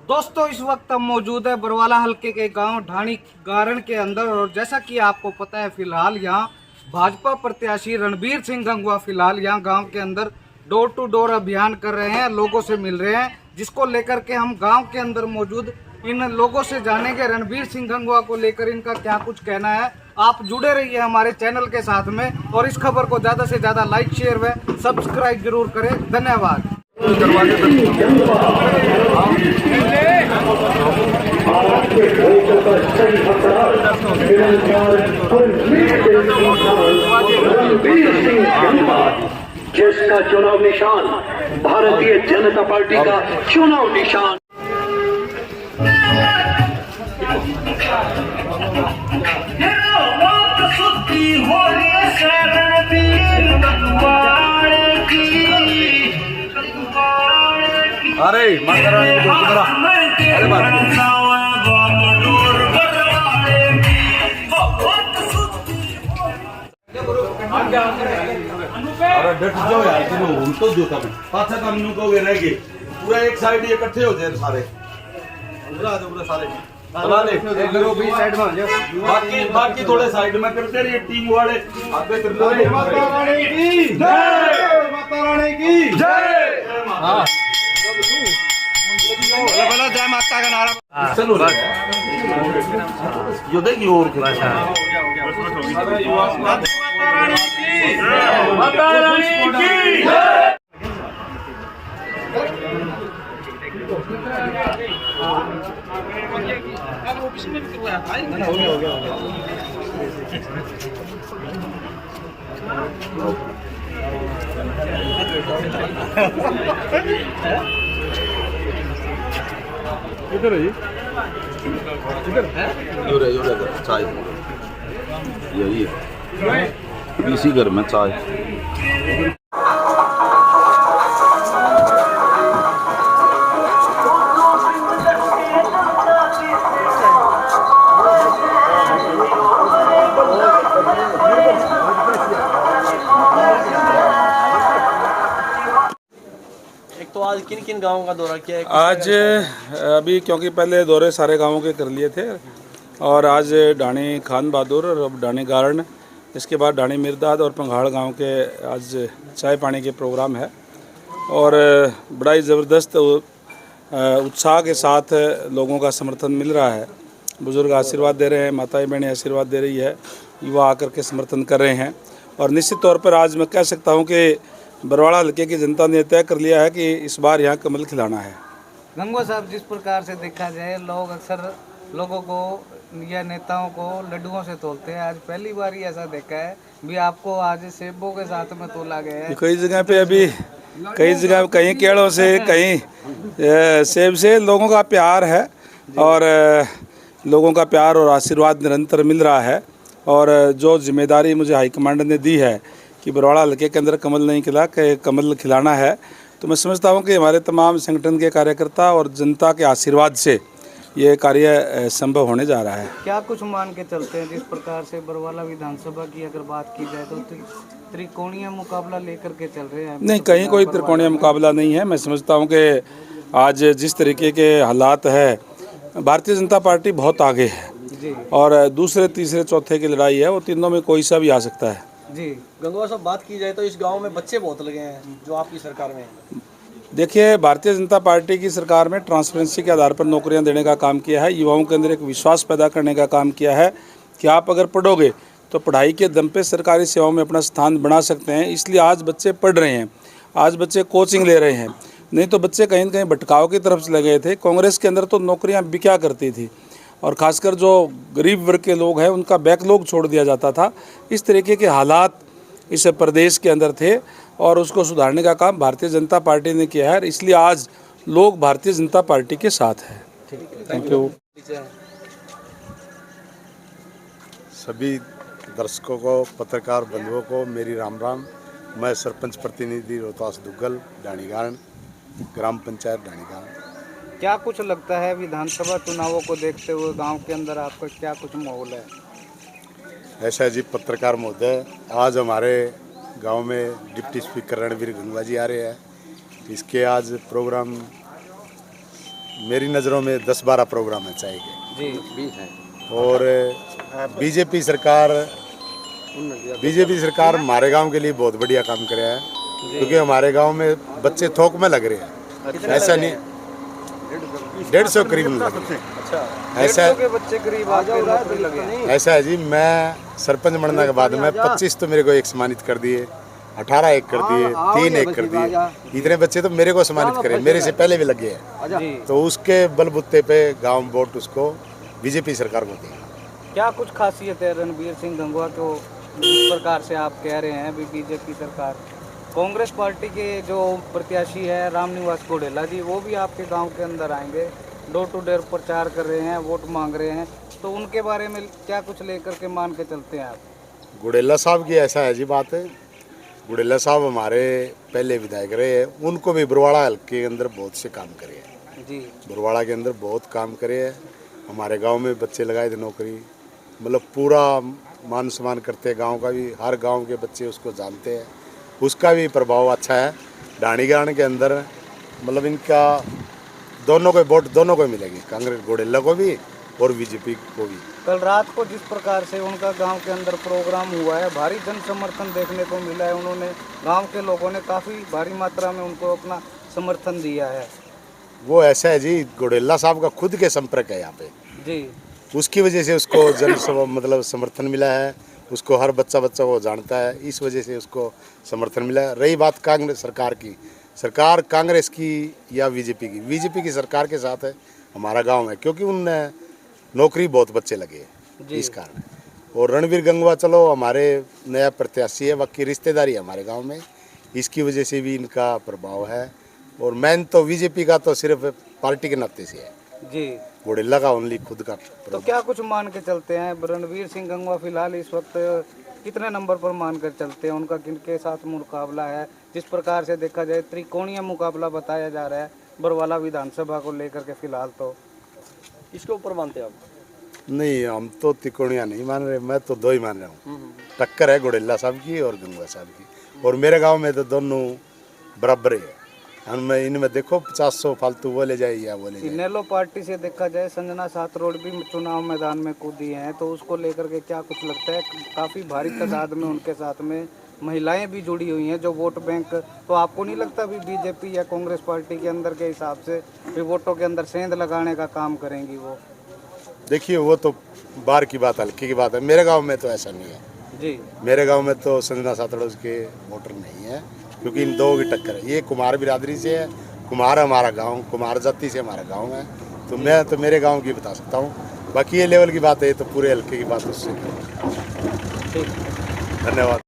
दोस्तों इस वक्त हम मौजूद है बरवाला हलके के गांव ढाणी गारण के अंदर। और जैसा कि आपको पता है फिलहाल यहाँ भाजपा प्रत्याशी रणबीर सिंह गंगवा फिलहाल यहाँ गांव के अंदर डोर टू डोर अभियान कर रहे हैं, लोगों से मिल रहे हैं, जिसको लेकर के हम गांव के अंदर मौजूद इन लोगों से जानेंगे रणबीर सिंह गंगवा को लेकर इनका क्या कुछ कहना है। आप जुड़े रहिए हमारे चैनल के साथ में और इस खबर को ज़्यादा से ज़्यादा लाइक शेयर व सब्सक्राइब जरूर करें। धन्यवाद। जिसका चुनाव निशान भारतीय जनता पार्टी का चुनाव निशान। अरे अरे डट जाओ यार, तुम तो जो तब पाछा काम नु को रह गए पूरा एक साइड ये इकट्ठे हो जाए सारे पूरा सारे चला ले करो भी साइड में बाकी बाकी थोड़े साइड में करते रहिए टीम वाले आगे कर लो। माता रानी की जय, माता रानी की जय। हां बोलो जय माता का नारा चलो यो देखिए और माता रानी की जय। इधर है इधर चाय यही इसी घर में चाय। तो आज किन किन गाँवों का दौरा किया है? आज अभी क्योंकि पहले दौरे सारे गांवों के कर लिए थे और आज ढाणी खान बहादुर और अब ढाणी गारण, इसके बाद ढाणी मिर्दाद और पंघाड़ गांव के आज चाय पानी के प्रोग्राम है और बड़ा ही ज़बरदस्त उत्साह के साथ लोगों का समर्थन मिल रहा है। बुज़ुर्ग आशीर्वाद दे रहे हैं, माताएं बहनें आशीर्वाद दे रही है, युवा आकर के समर्थन कर रहे हैं और निश्चित तौर पर आज मैं कह सकता हूँ कि बरवाड़ा हल्के की जनता ने तय कर लिया है कि इस बार यहाँ कमल खिलाना है। गंगवा साहब, जिस प्रकार से देखा जाए लोग अक्सर लोगों को या नेताओं को लड्डुओं से तोलते हैं, आज पहली बार ही ऐसा देखा है भी आपको आज सेबों के साथ में तोला गया है। कई जगह पे अभी कई जगह कहीं केलों से कहीं सेब से लोगों का प्यार है और लोगों का प्यार और आशीर्वाद निरंतर मिल रहा है और जो जिम्मेदारी मुझे हाईकमांड ने दी है कि बरवाड़ा हल्के के अंदर कमल नहीं खिला के कमल खिलाना है, तो मैं समझता हूँ कि हमारे तमाम संगठन के कार्यकर्ता और जनता के आशीर्वाद से ये कार्य संभव होने जा रहा है। क्या कुछ मान के चलते हैं जिस प्रकार से बरवाला विधानसभा की अगर बात की जाए तो त्रिकोणीय मुकाबला लेकर के चल रहे हैं? नहीं, कहीं कोई त्रिकोणीय मुकाबला नहीं है। मैं समझता हूँ कि आज जिस तरीके के हालात है, भारतीय जनता पार्टी बहुत आगे है और दूसरे तीसरे चौथे की लड़ाई है, वो तीनों में कोई सा भी आ सकता है। जी गंगवा साहब, बात की जाए तो इस गांव में बच्चे बहुत लगे हैं जो आपकी सरकार में। देखिए, भारतीय जनता पार्टी की सरकार में ट्रांसपेरेंसी के आधार पर नौकरियां देने का काम किया है, युवाओं के अंदर एक विश्वास पैदा करने का काम किया है कि आप अगर पढ़ोगे तो पढ़ाई के दम पे सरकारी सेवाओं में अपना स्थान बना सकते हैं। इसलिए आज बच्चे पढ़ रहे हैं, आज बच्चे कोचिंग ले रहे हैं, नहीं तो बच्चे कहीं न कहीं भटकाव की तरफ चले गए थे। कांग्रेस के अंदर तो नौकरियाँ बिका करती थी और ख़ासकर जो गरीब वर्ग के लोग हैं उनका बैकलॉग छोड़ दिया जाता था। इस तरीके के हालात इस प्रदेश के अंदर थे और उसको सुधारने का काम भारतीय जनता पार्टी ने किया है, इसलिए आज लोग भारतीय जनता पार्टी के साथ हैं। Thank you. सभी दर्शकों को, पत्रकार बंधुओं को मेरी राम राम। मैं सरपंच प्रतिनिधि रोहतास दुग्गल, ढाणी गारण, ग्राम पंचायत ढाणी गारण। क्या कुछ लगता है विधानसभा चुनावों को देखते हुए गांव के अंदर आपका क्या कुछ माहौल है? ऐसा जी पत्रकार महोदय, आज हमारे गांव में डिप्टी स्पीकर रणबीर गंगवा जी आ रहे हैं। इसके आज प्रोग्राम मेरी नज़रों में 10-12 प्रोग्राम है चाय के। जी 20 हैं। और बीजेपी सरकार हमारे गांव के लिए बहुत बढ़िया काम कर रहा है, क्योंकि हमारे गांव में बच्चे थोक में लग रहे हैं। ऐसा नहीं, 150 करीब लग रहे हैं। अच्छा, ऐसा 150 के बच्चे करीब आपके नौकरी लगे हैं। ऐसा है जी, मैं सरपंच बनने के बाद में 25 तो मेरे को एक सम्मानित कर दिए, 18 एक कर दिए, 3 एक कर दिए। इतने बच्चे तो मेरे को सम्मानित करे, मेरे से पहले भी लगे हैं। जी तो उसके बलबूते पे गांव वोट उसको बीजेपी सरकार को दी। क्या कुछ खासियत है रणबीर सिंह गंगवा को जिस प्रकार से आप कह रहे हैं भी बीजेपी सरकार? कांग्रेस पार्टी के जो प्रत्याशी है रामनिवास घोडेला जी, वो भी आपके गांव के अंदर आएंगे, डोर टू डोर प्रचार कर रहे हैं, वोट मांग रहे हैं, तो उनके बारे में क्या कुछ लेकर के मान के चलते हैं आप? गुडेला साहब की ऐसा है जी बात है, गुडेला साहब हमारे पहले विधायक रहे हैं, उनको भी बरवाड़ा हल्के के अंदर बहुत से काम करे हैं। जी बरवाड़ा के अंदर बहुत काम करे हैं। हमारे गांव में बच्चे लगाए थे नौकरी, मतलब पूरा मान सम्मान करते हैं गांव का भी, हर गांव के बच्चे उसको जानते हैं, उसका भी प्रभाव अच्छा है। ढाणीगाण के अंदर मतलब इनका दोनों को वोट दोनों को मिलेगी, कांग्रेस घोडेला को भी और बीजेपी को भी। कल रात को जिस प्रकार से उनका गांव के अंदर प्रोग्राम हुआ है, भारी जन समर्थन देखने को मिला है। उन्होंने गांव के लोगों ने काफ़ी भारी मात्रा में उनको अपना समर्थन दिया है। वो ऐसा है जी, घोडेला साहब का खुद के संपर्क है यहाँ पे जी उसकी वजह से उसको मतलब समर्थन मिला है, उसको हर बच्चा वो जानता है, इस वजह से उसको समर्थन मिला है। रही बात कांग्रेस सरकार की, सरकार कांग्रेस की या बीजेपी की सरकार के साथ है हमारा गांव है, क्योंकि उनने नौकरी बहुत बच्चे लगे हैं इस कारण। और रणबीर गंगवा चलो हमारे नया प्रत्याशी है, बाकी रिश्तेदारी है हमारे गाँव में, इसकी वजह से भी इनका प्रभाव है। और मैन तो बीजेपी का तो सिर्फ पार्टी के नाते से है जी, घोडेला का ओनली खुद का। तो क्या कुछ मान के चलते हैं रणबीर सिंह गंगवा फिलहाल इस वक्त कितने नंबर पर मान कर चलते हैं? उनका किनके साथ मुकाबला है? जिस प्रकार से देखा जाए त्रिकोणीय मुकाबला बताया जा रहा है बरवाला विधानसभा को लेकर के फिलहाल, तो इसके ऊपर मानते हैं आप? नहीं, हम तो तिकोणिया नहीं मान रहे, मैं तो दो ही मान रहा हूँ। टक्कर है घोडेला साहब की और गंगवा साहब की, और मेरे गांव में तो दोनों बराबर ही है। हम इनमें देखो 50 फालतू वो ले जाए या वो ले जाए। इनेलो पार्टी से देखा जाए संजना साथरोड भी चुनाव मैदान में कूदी हैं, तो उसको लेकर के क्या कुछ लगता है? काफ़ी भारी तादाद में उनके साथ में महिलाएं भी जुड़ी हुई हैं जो वोट बैंक, तो आपको नहीं लगता भी बीजेपी या कांग्रेस पार्टी के अंदर के हिसाब से भी वोटों के अंदर सेंध लगाने का काम करेंगी वो? देखिए वो तो बाहर की बात, हल्की की बात है। मेरे गांव में तो ऐसा नहीं है जी, मेरे गांव में तो संजना साथरोड के वोटर नहीं है, क्योंकि इन दो की टक्कर है। ये कुमार बिरादरी से है, कुमार हमारा गांव, कुमार जाति से हमारा गांव है, तो मैं तो मेरे गांव की बता सकता हूँ। बाकी ये लेवल की बात है, ये तो पूरे हल्के की बात उससे। ठीक। धन्यवाद।